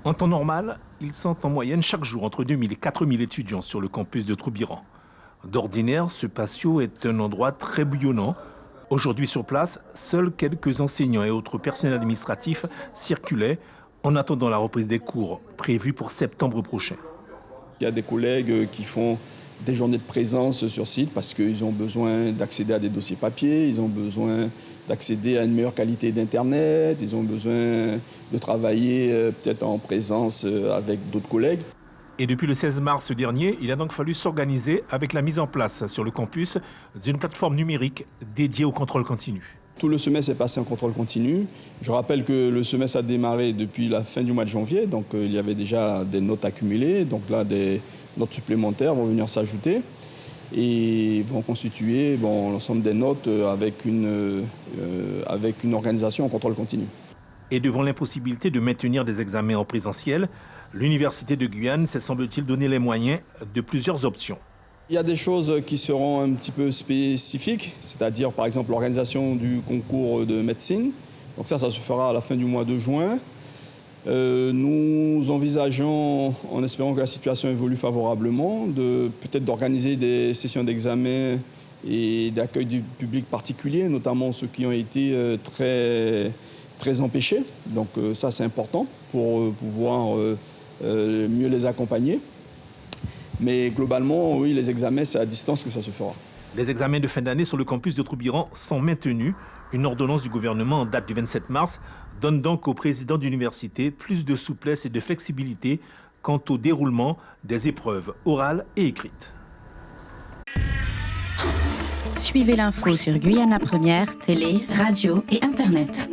En temps normal, ils sont en moyenne chaque jour entre 2000 et 4000 étudiants sur le campus de Troubiran. D'ordinaire, ce patio est un endroit très bouillonnant. Aujourd'hui sur place, seuls quelques enseignants et autres personnels administratifs circulaient en attendant la reprise des cours prévue pour septembre prochain. Il y a des collègues qui font des journées de présence sur site parce qu'ils ont besoin d'accéder à des dossiers papier, ils ont besoin d'accéder à une meilleure qualité d'Internet, ils ont besoin de travailler peut-être en présence avec d'autres collègues. Et depuis le 16 mars dernier, il a donc fallu s'organiser avec la mise en place sur le campus d'une plateforme numérique dédiée au contrôle continu. Tout le semestre est passé en contrôle continu. Je rappelle que le semestre a démarré depuis la fin du mois de janvier, donc il y avait déjà des notes accumulées. Donc là, des notes supplémentaires vont venir s'ajouter et vont constituer l'ensemble des notes avec une organisation en contrôle continu. Et devant l'impossibilité de maintenir des examens en présentiel, l'Université de Guyane s'est, semble-t-il, donné les moyens de plusieurs options. Il y a des choses qui seront un petit peu spécifiques, c'est-à-dire par exemple l'organisation du concours de médecine. Donc ça se fera à la fin du mois de juin. Nous envisageons, en espérant que la situation évolue favorablement, peut-être d'organiser des sessions d'examen et d'accueil du public particulier, notamment ceux qui ont été très empêchés. Donc ça c'est important pour pouvoir mieux les accompagner. Mais globalement, oui, les examens, c'est à distance que ça se fera. Les examens de fin d'année sur le campus de Troubiran sont maintenus. Une ordonnance du gouvernement en date du 27 mars donne donc au président d'université plus de souplesse et de flexibilité quant au déroulement des épreuves orales et écrites. Suivez l'info sur Guyana Première, télé, radio et Internet.